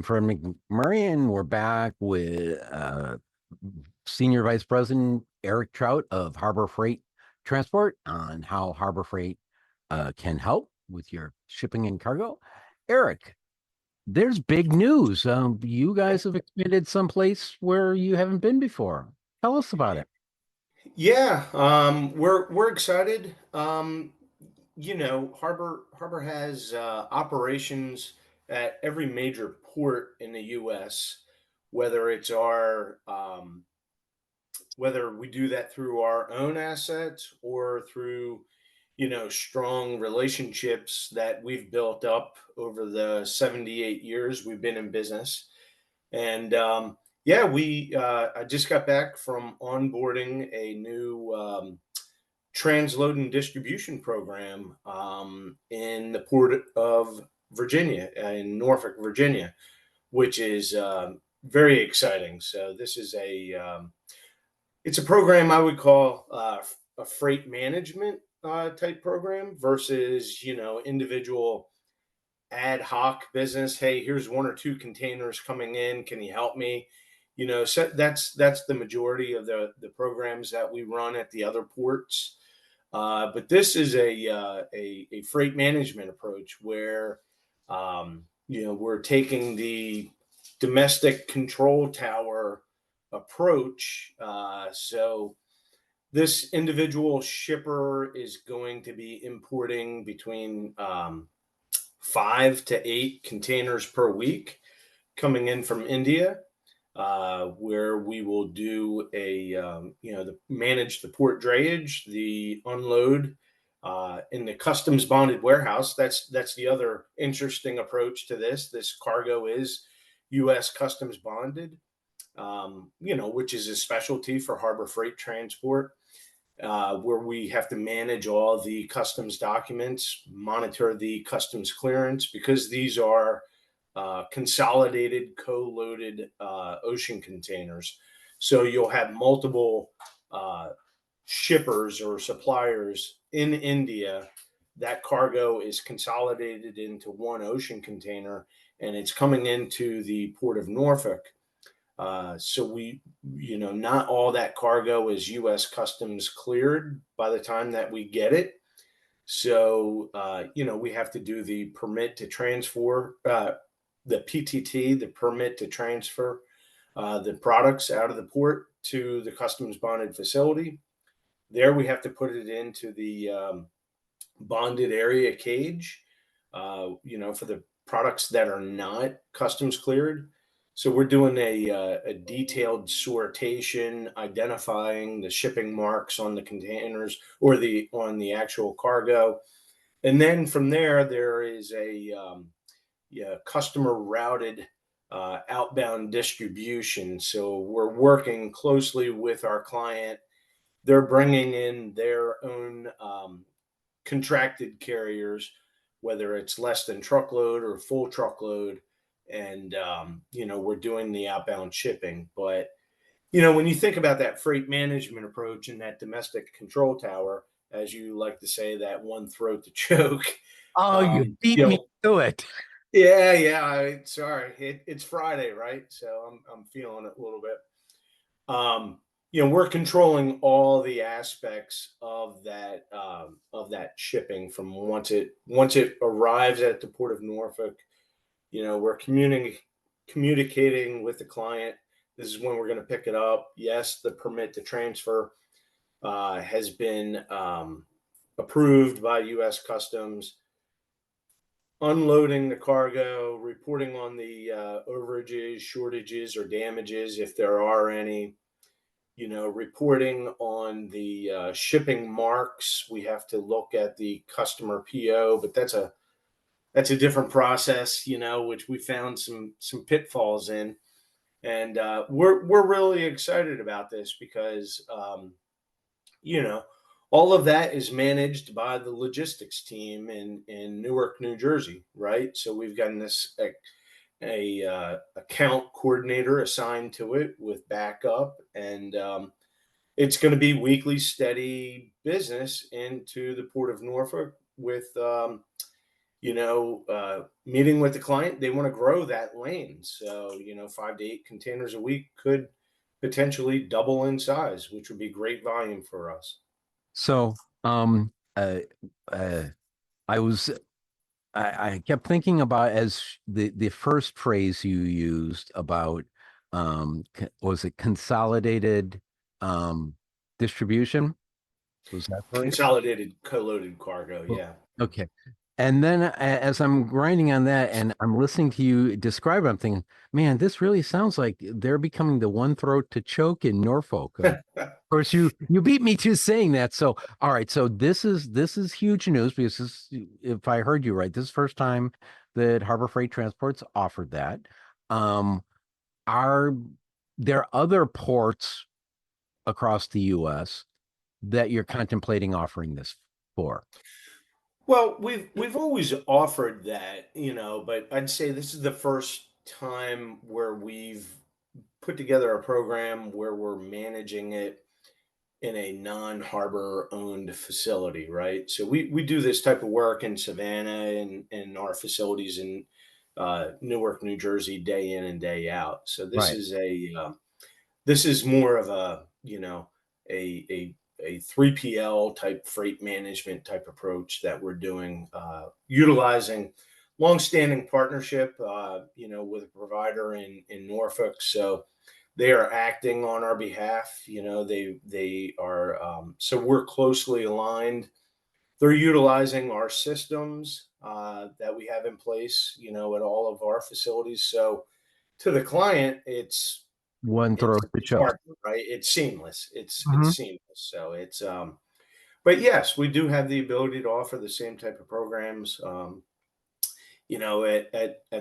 Fred McMurray, and we're back with Senior Vice President Eric Trout of Harbor Freight Transport on how Harbor Freight can help with your shipping and cargo. Eric, there's big news. You guys have expanded someplace where you haven't been before. Tell us about it. Yeah, we're excited. Harbor has operations at every major port in the U.S. Whether it's our whether we do that through our own assets or through strong relationships that we've built up over the 78 years we've been in business. And yeah, we I just got back from onboarding a new transload and distribution program in the port of Virginia, in Norfolk, Virginia, which is very exciting. So this is it's a program I would call a freight management type program versus individual ad hoc business. Hey, here's one or two containers coming in. Can you help me? So that's the majority of the programs that we run at the other ports. But this is a freight management approach where we're taking the domestic control tower approach. So this individual shipper is going to be importing between 5 to 8 containers per week coming in from India, where we will do manage the port drayage, the unload in the customs bonded warehouse. That's the other interesting approach to this. This cargo is U.S. customs bonded, which is a specialty for Harbor Freight Transport, where we have to manage all the customs documents, monitor the customs clearance, because these are consolidated, co-loaded ocean containers. So you'll have multiple shippers or suppliers in India. That cargo is consolidated into one ocean container, and it's coming into the port of Norfolk. So not all that cargo is U.S. customs cleared by the time that we get it. So, we have to do the permit to transfer, the PTT, the permit to transfer the products out of the port to the customs bonded facility. There we have to put it into the bonded area cage, for the products that are not customs cleared. So we're doing a detailed sortation, identifying the shipping marks on the containers or on the actual cargo, and then from there is a customer routed outbound distribution. So we're working closely with our client. They're bringing in their own contracted carriers, whether it's less than truckload or full truckload, and we're doing the outbound shipping. But when you think about that freight management approach and that domestic control tower, as you like to say, that one throat to choke. Oh, you um, beat you me know, to it. yeah. Sorry, it's Friday, right? So I'm feeling it a little bit. We're controlling all the aspects of that shipping from once it arrives at the port of Norfolk. We're communicating with the client. This is when we're going to pick it up. Yes, the permit to transfer has been approved by U.S. Customs. Unloading the cargo, reporting on the overages, shortages, or damages if there are any. Reporting on the shipping marks. We have to look at the customer PO, but that's a different process, which we found some pitfalls in, and we're really excited about this because you know all of that is managed by the logistics team in Newark, New Jersey, right? So we've gotten this account coordinator assigned to it with backup, and it's going to be weekly, steady business into the port of Norfolk with meeting with the client, they want to grow that lane. So, 5 to 8 containers a week could potentially double in size, which would be great volume for us. So, uh, uh, I was I kept thinking about as the first phrase you used about was it consolidated um distribution? Was that right? Consolidated co-loaded cargo. Well, Yeah. okay. And then as I'm grinding on that and I'm listening to you describe it, I'm thinking, man, this really sounds like they're becoming the one throat to choke in Norfolk. Of course, you beat me to saying that. So, all right. So this is huge news because if I heard you right, this is the first time that Harbor Freight Transport's offered that. Um, are there other ports across the U.S. that you're contemplating offering this for? Well, we've always offered that, but I'd say this is the first time where we've put together a program where we're managing it in a non-harbor owned facility, right? So we do this type of work in Savannah and in our facilities in Newark, New Jersey, day in and day out. So Right. this is more of a a 3PL type freight management type approach that we're doing, utilizing longstanding partnership, with a provider in Norfolk. So they are acting on our behalf. They are, so we're closely aligned. They're utilizing our systems that we have in place, at all of our facilities. So to the client, One throat to it's choke. hard, right? It's seamless. It's Mhm. seamless. So but yes, we do have the ability to offer the same type of programs, at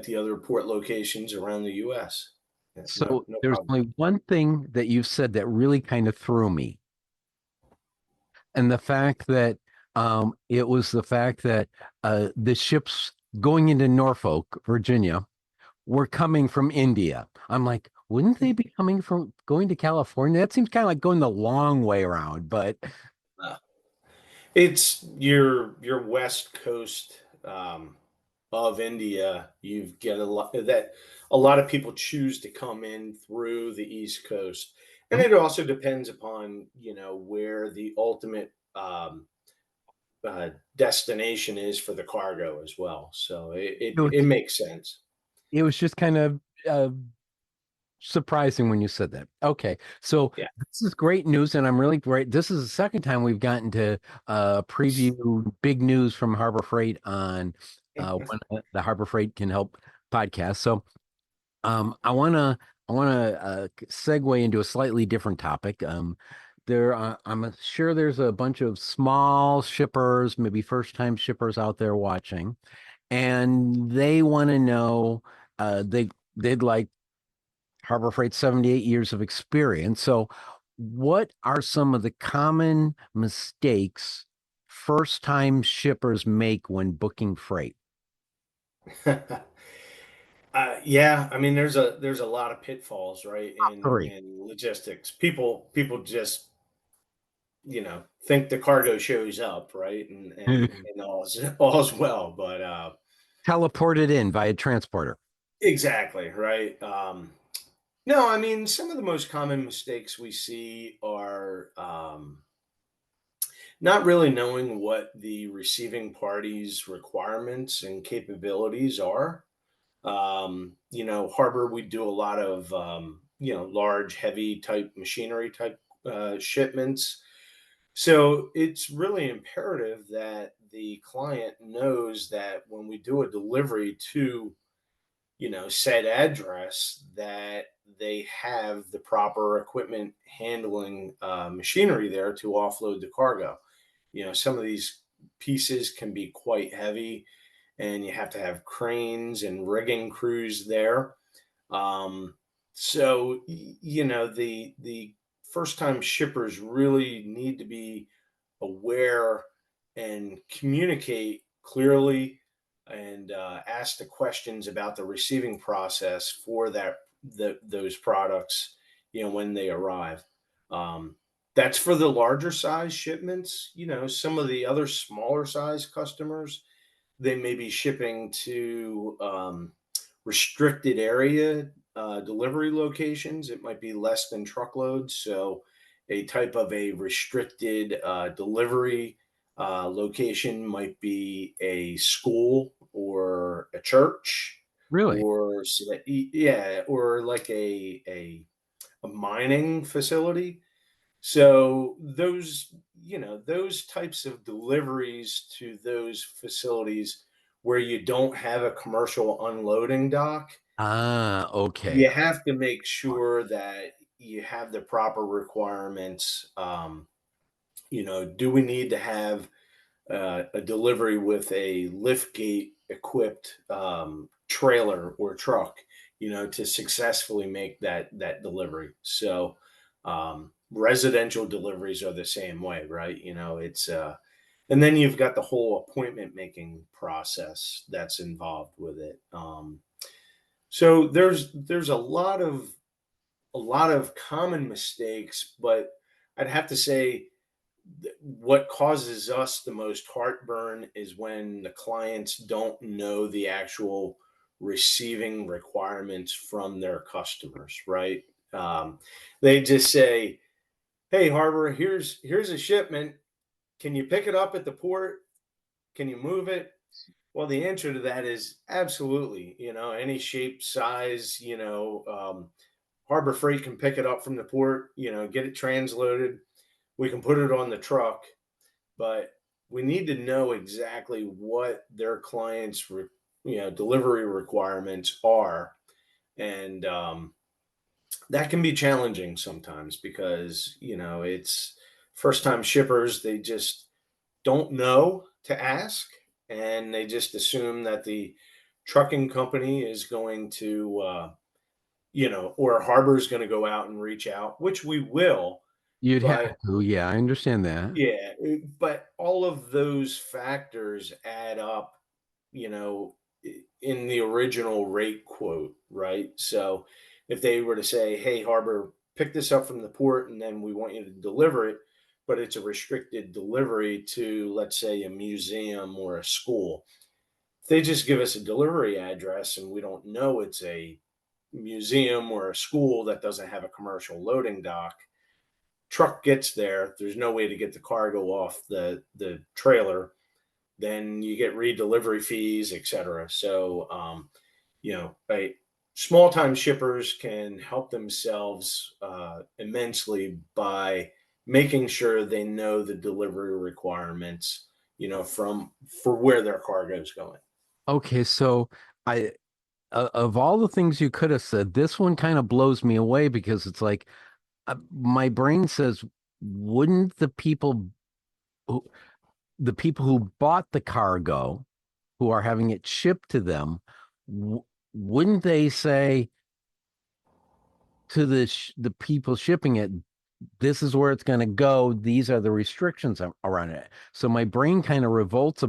the other port locations around the U.S. Yeah, no, So no there's problem. only one thing that you said that really kind of threw me. And the fact that it was the fact that the ships going into Norfolk, Virginia, were coming from India. I'm like, wouldn't they be coming from going to California? That seems kind of like going the long way around, but Uh, it's your west coast, of India. You've got a lot of people choose to come in through the East Coast, and mm, it also depends upon where the ultimate destination is for the cargo as well. So it was, it makes sense. it was just kind of uh, surprising when you said that. Okay, so Yeah. this is great news, and I'm really great. This is the second time we've gotten to preview big news from Harbor Freight on when the Harbor Freight Can Help podcast. So I wanna segue into a slightly different topic. I'm sure there's a bunch of small shippers, maybe first time shippers out there watching, and they want to know they'd like Harbor Freight 78 years of experience. So, what are some of the common mistakes first time shippers make when booking freight? Yeah, I mean, there's a lot of pitfalls, right, in Three. logistics. People just think the cargo shows up, right, and all's well, but Teleported in via transporter. exactly, right. No, I mean, some of the most common mistakes we see are, not really knowing what the receiving party's requirements and capabilities are. Harbor, we do a lot of, large, heavy type machinery type shipments. So it's really imperative that the client knows that when we do a delivery to, said address, that they have the proper equipment handling machinery there to offload the cargo. Some of these pieces can be quite heavy, and you have to have cranes and rigging crews there. Um, so the first time shippers really need to be aware and communicate clearly and ask the questions about the receiving process for those products, when they arrive. Um, that's for the larger size shipments. Some of the other smaller size customers, they may be shipping to restricted area delivery locations. It might be less than truckloads. So, a type of a restricted delivery location might be a school or a church, Really? or yeah, or like a mining facility. So those types of deliveries to those facilities where you don't have a commercial unloading dock, Ah, okay. you have to make sure that you have the proper requirements. Do we need to have a delivery with a lift gate equipped trailer or truck, to successfully make that delivery? So residential deliveries are the same way, right? It's and then you've got the whole appointment making process that's involved with it. So there's a lot of common mistakes, but I'd have to say what causes us the most heartburn is when the clients don't know the actual receiving requirements from their customers, right? Um, they just say, "Hey, Harbor, here's a shipment. Can you pick it up at the port? Can you move it?" Well, the answer to that is absolutely. Any shape, size. Harbor Freight can pick it up from the port. Get it transloaded. We can put it on the truck, but we need to know exactly what their clients' delivery requirements are, and that can be challenging sometimes because it's first time shippers. They just don't know to ask, and they just assume that the trucking company is going to or a harbor is going to go out and reach out, which we will. You'd have But to. Yeah, I understand that. yeah, but all of those factors add up, you know, in the original rate quote, right? So if they were to say, "Hey, Harbor, pick this up from the port and then we want you to deliver it," but it's a restricted delivery to, let's say, a museum or a school. If they just give us a delivery address and we don't know it's a museum or a school that doesn't have a commercial loading dock, truck gets there, there's no way to get the cargo off the trailer, then you get redelivery fees, etc. So small time shippers can help themselves immensely by making sure they know the delivery requirements, from for where their cargo is going. Okay, so I of all the things you could have said, this one kind of blows me away because it's like my brain says, wouldn't who, the people who bought the cargo, who are having it shipped to them, w wouldn't they say to the people shipping it, this is where it's going to go. These are the restrictions around it. So my brain kind of revolts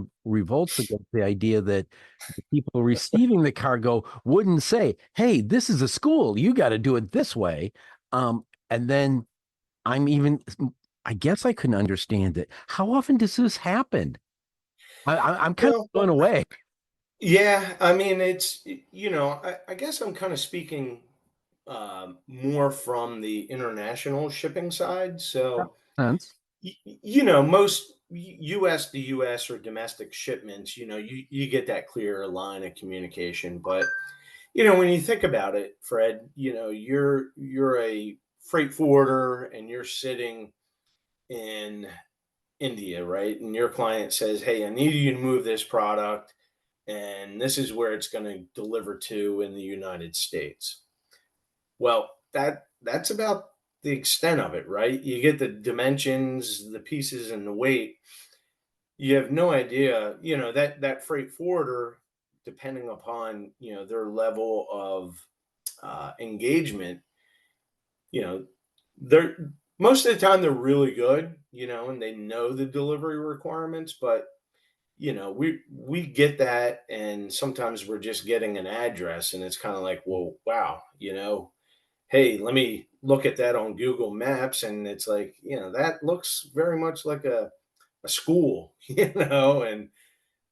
against the idea that the people receiving the cargo wouldn't say, "Hey, this is a school. You got to do it this way." And then I'm even, I guess I couldn't understand it. How often does this happen? I'm kind of Well, blown away. yeah, I mean, I guess I'm kind of speaking more from the international shipping side. So, Sense. most US to US or domestic shipments, you get that clear line of communication. But, when you think about it, Fred, you're a freight forwarder and you're sitting in India, right? And your client says, "Hey, I need you to move this product, and this is where it's going to deliver to in the United States." Well, that's about the extent of it, right? You get the dimensions, the pieces, and the weight. You have no idea, that freight forwarder, depending upon their level of engagement. You know, they're most of the time they're really good, and they know the delivery requirements. But we get that, and sometimes we're just getting an address, and it's kind of like, well, wow, hey, let me look at that on Google Maps. And it's like, that looks very much like a school, and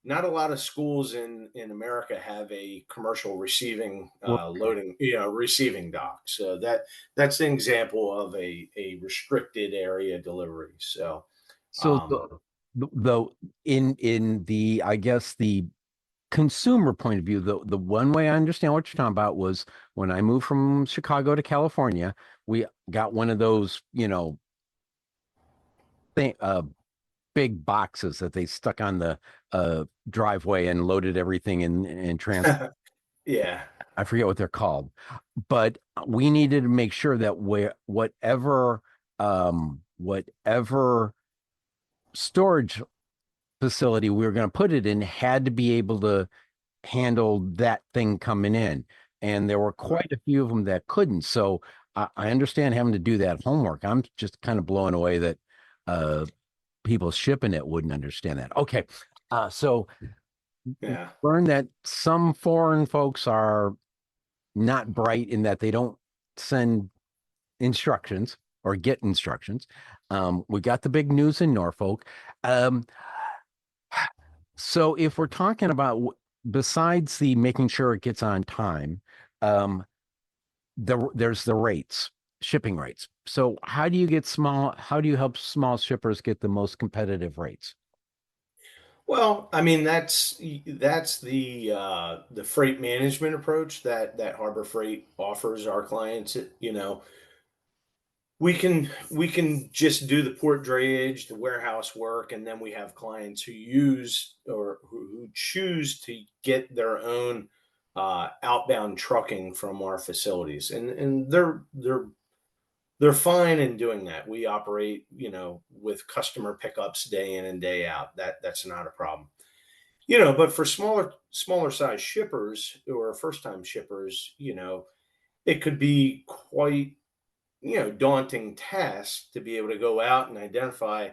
not a lot of schools in America have a commercial receiving Well, loading, receiving dock. So that's an example of a restricted area delivery. So so um, the in the I guess the consumer point of view, the one way I understand what you're talking about was when I moved from Chicago to California, we got one of those, thing, big boxes that they stuck on the driveway and loaded everything in and trans. yeah, I forget what they're called, but we needed to make sure that whatever storage facility we were going to put it in had to be able to handle that thing coming in. And there were right. quite a few of them that couldn't. So I understand having to do that homework. I'm just kind of blown away that uh, people shipping it wouldn't understand that. Okay. So Yeah. learn that some foreign folks are not bright in that they don't send instructions or get instructions. We got the big news in Norfolk. Um, so if we're talking about besides the making sure it gets on time, um, there's the rates, shipping rates. So how do you help small shippers get the most competitive rates? Well, I mean that's the freight management approach that Harbor Freight offers our clients. We can just do the port drayage, the warehouse work, and then we have clients who use or who choose to get their own outbound trucking from our facilities, and they're fine in doing that. We operate, with customer pickups day in and day out. That's not a problem. But for smaller size shippers or first time shippers, it could be quite daunting task to be able to go out and identify,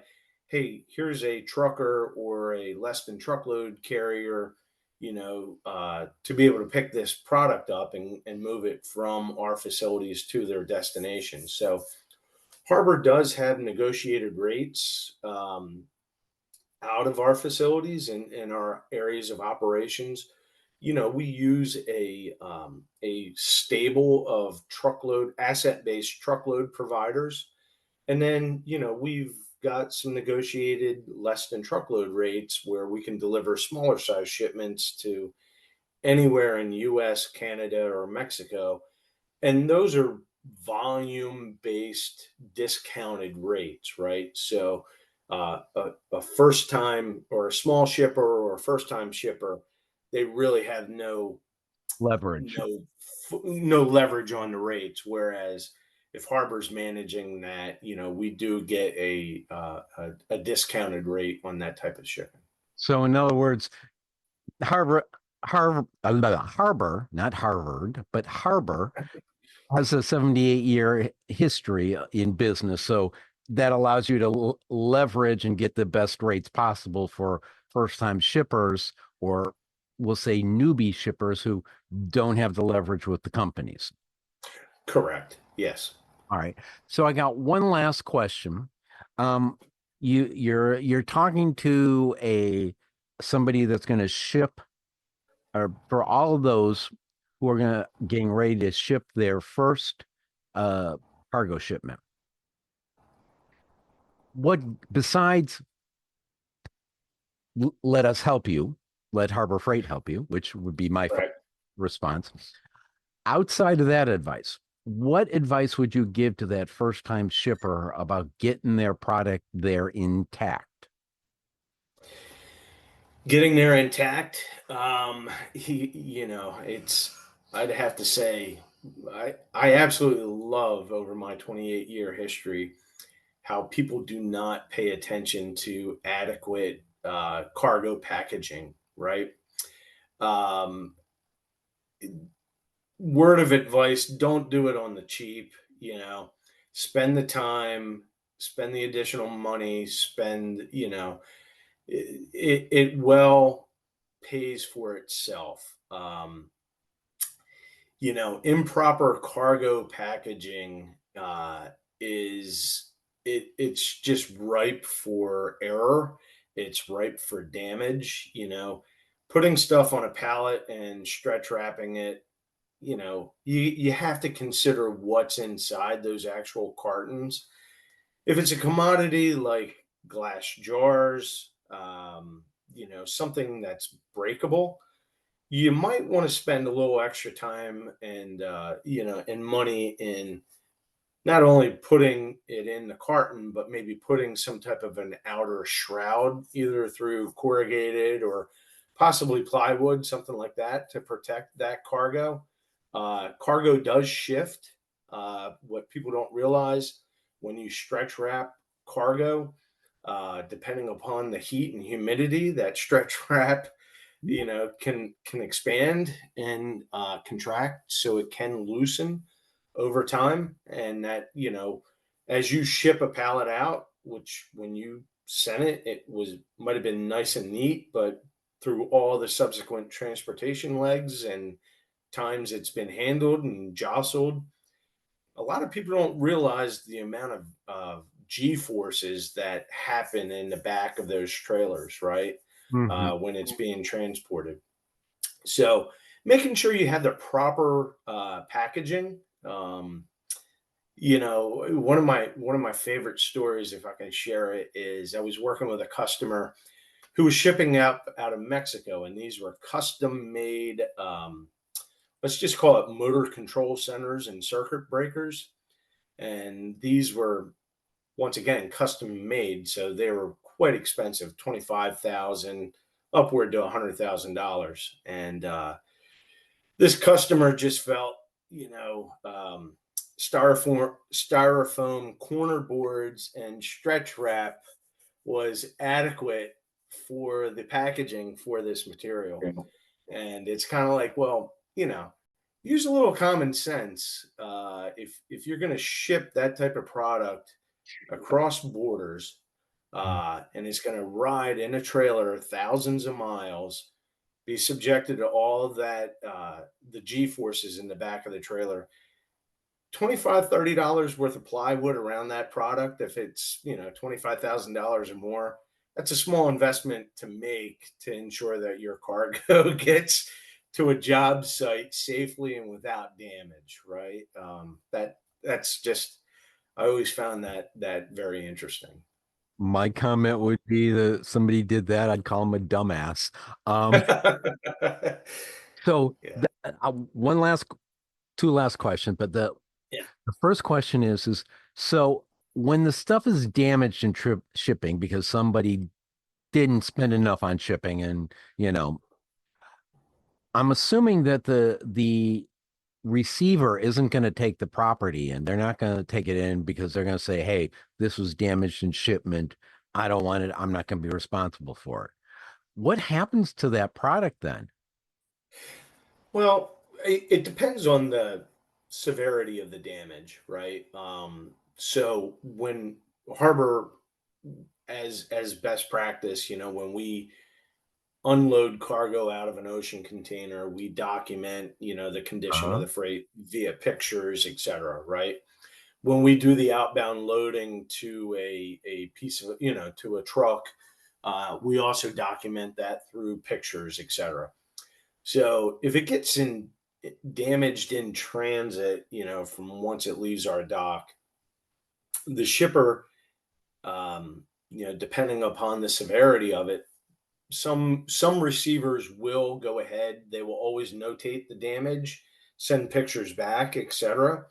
hey, here's a trucker or a less than truckload carrier, to be able to pick this product up and move it from our facilities to their destination. So Harbor does have negotiated rates out of our facilities and our areas of operations. We use a stable of truckload asset based truckload providers, and then we've got some negotiated less than truckload rates where we can deliver smaller size shipments to anywhere in U.S., Canada, or Mexico, and those are volume based discounted rates, right? So a first time or a small shipper or a first time shipper, they really have Leverage. no leverage on the rates. Whereas if Harbor's managing that, we do get a discounted rate on that type of shipping. So in other words, Harbor, Harbor, not Harvard, but Harbor has a 78-year history in business. So that allows you to leverage and get the best rates possible for first time shippers, or we'll say newbie shippers who don't have the leverage with the companies. Correct. Yes. All right. So I got one last question. Um, you're talking to a somebody that's going to ship, or for all of those who are getting ready to ship their first uh cargo shipment. What besides let us help you, let Harbor Freight help you, which would be my Right. response. Outside of that advice, what advice would you give to that first time shipper about getting their product there intact? Getting there intact. It's, I'd have to say, I absolutely love over my 28-year history how people do not pay attention to adequate cargo packaging, right? Um, Word of advice: don't do it on the cheap. Spend the time, spend the additional money, spend, it well pays for itself. Improper cargo packaging is it's just ripe for error it's ripe for damage. Putting stuff on a pallet and stretch wrapping it, you have to consider what's inside those actual cartons. If it's a commodity like glass jars, something that's breakable, you might want to spend a little extra time and money in not only putting it in the carton, but maybe putting some type of an outer shroud, either through corrugated or possibly plywood, something like that, to protect that cargo. Cargo does shift. What people don't realize, when you stretch wrap cargo, depending upon the heat and humidity, that stretch wrap, can expand and contract, so it can loosen over time. And that, as you ship a pallet out, which when you sent it, it was might have been nice and neat, but through all the subsequent transportation legs and times it's been handled and jostled, a lot of people don't realize the amount of G forces that happen in the back of those trailers, right? Hmm. When it's being transported. So making sure you have the proper packaging. One of my favorite stories, if I can share it, is I was working with a customer who was shipping out of Mexico, and these were custom made. Let's just call it motor control centers and circuit breakers. And these were, once again, custom made, so they were quite expensive, 25,000 upward to $100,000. And this customer just felt, styrofoam corner boards and stretch wrap was adequate for the packaging for this material. And it's kind of like, well, use a little common sense. If you're going to ship that type of product across borders, and it's going to ride in a trailer thousands of miles, be subjected to all of that, the G forces in the back of the trailer. $25-$30 worth of plywood around that product, if it's $25,000 or more, that's a small investment to make to ensure that your cargo gets to a job site safely and without damage, right? That's just, I always found that very interesting. My comment would be that somebody did that, I'd call him a dumbass. Um, so Yeah, one last, two last questions, but yeah. the first question is so when the stuff is damaged in trip shipping because somebody didn't spend enough on shipping and I'm assuming that the receiver isn't going to take the property and they're not going to take it in because they're going to say, hey, this was damaged in shipment. I don't want it. I'm not going to be responsible for it. What happens to that product then? Well, it depends on the severity of the damage, right? So when Harbor, as best practice, when we unload cargo out of an ocean container, we document, the condition of Uh-huh. the freight via pictures, et cetera, right? When we do the outbound loading to a piece of, to a truck, we also document that through pictures, et cetera. So if it gets in damaged in transit, from once it leaves our dock, the shipper, depending upon the severity of it, some receivers will go ahead. They will always notate the damage, send pictures back, etc.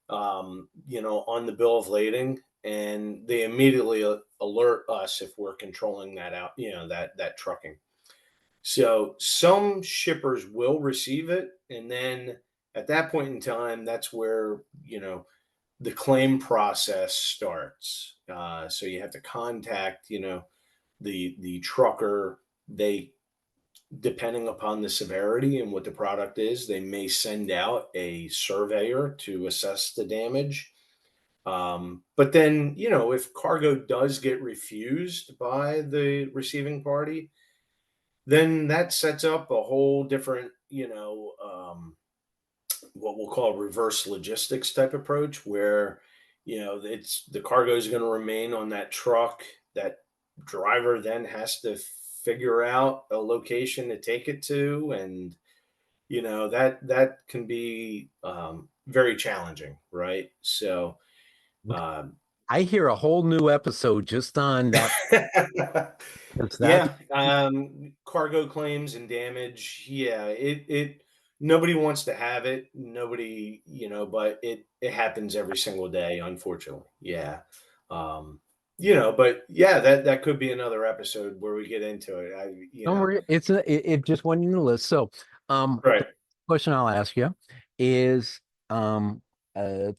On the bill of lading, and they immediately alert us if we're controlling that out. That trucking. So some shippers will receive it, and then at that point in time, that's where the claim process starts. So you have to contact the trucker. They, depending upon the severity and what the product is, they may send out a surveyor to assess the damage. But then, if cargo does get refused by the receiving party, then that sets up a whole different, what we'll call reverse logistics type approach, where it's the cargo is going to remain on that truck. That driver then has to figure out a location to take it to, and that can be very challenging, right? So um, I hear a whole new episode just on that. That's yeah, cargo claims and damage. Yeah, it nobody wants to have it. Nobody, but it happens every single day, unfortunately. Yeah. Um, but yeah, that could be another episode where we get into it. don't worry. It just went in the list. So, the Right. question I'll ask you is, um, uh,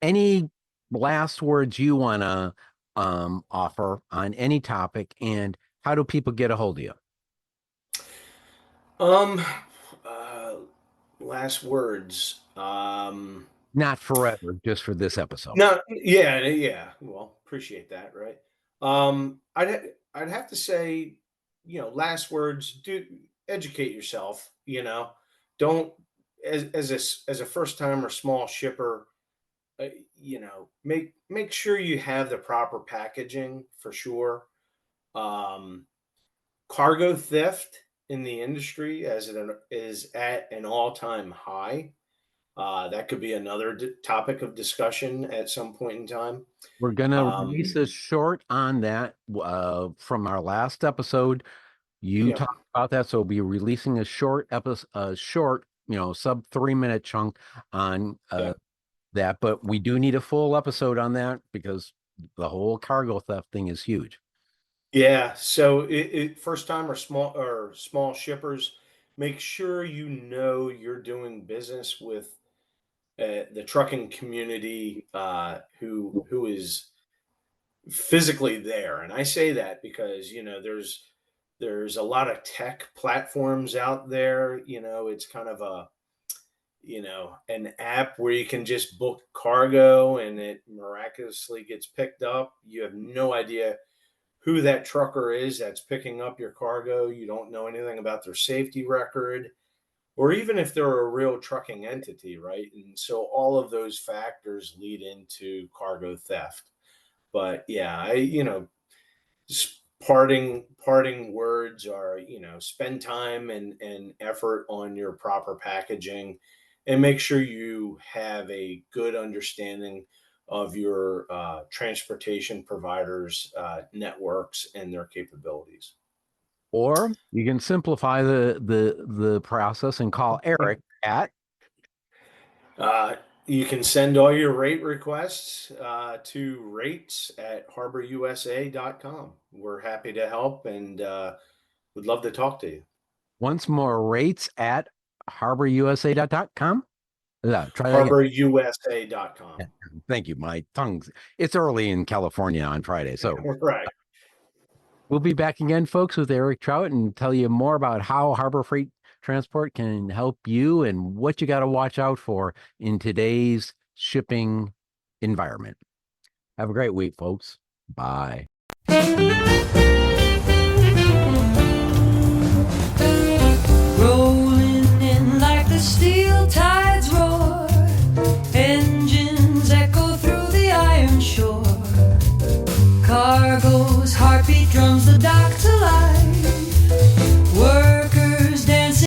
any last words you want to offer on any topic, and how do people get a hold of you? Um, uh, Last words. Not forever, just for this episode. No, yeah, yeah. Well, appreciate that, right? I'd have to say, last words. Do educate yourself. Don't as a first time or small shipper. Uh, make sure you have the proper packaging for sure. Um, Cargo theft in the industry is at an all time high. That could be another topic of discussion at some point in time. We're gonna release Um, a short on that from our last episode. You yeah, talked about that, so we'll be releasing a short episode, a short, sub 3 minute chunk on yeah, that. But we do need a full episode on that because the whole cargo theft thing is huge. yeah. So, first time or small shippers, make sure you're doing business with the trucking community who is physically there. And I say that because there's a lot of tech platforms out there. It's kind of an app where you can just book cargo and it miraculously gets picked up. You have no idea who that trucker is that's picking up your cargo. You don't know anything about their safety record or even if they're a real trucking entity, right? And so all of those factors lead into cargo theft. But yeah, parting words are, spend time and effort on your proper packaging and make sure you have a good understanding of your transportation providers networks and their capabilities. Or you can simplify the process and call Eric at uh, you can send all your rate requests to rates@harborusa.com. We're happy to help and would love to talk to you. once more rates at harborusa.com. Yeah, try that again. harborusa.com. Thank you. My tongue's it's early in California on Friday. So Right. we'll be back again, folks, with Eric Trout and tell you more about how Harbor Freight Transport can help you and what you got to watch out for in today's shipping environment. Have a great week, folks. Bye. Rolling in like the steel tides roar, engines echo through the iron shore, cargo's heartbeat drums the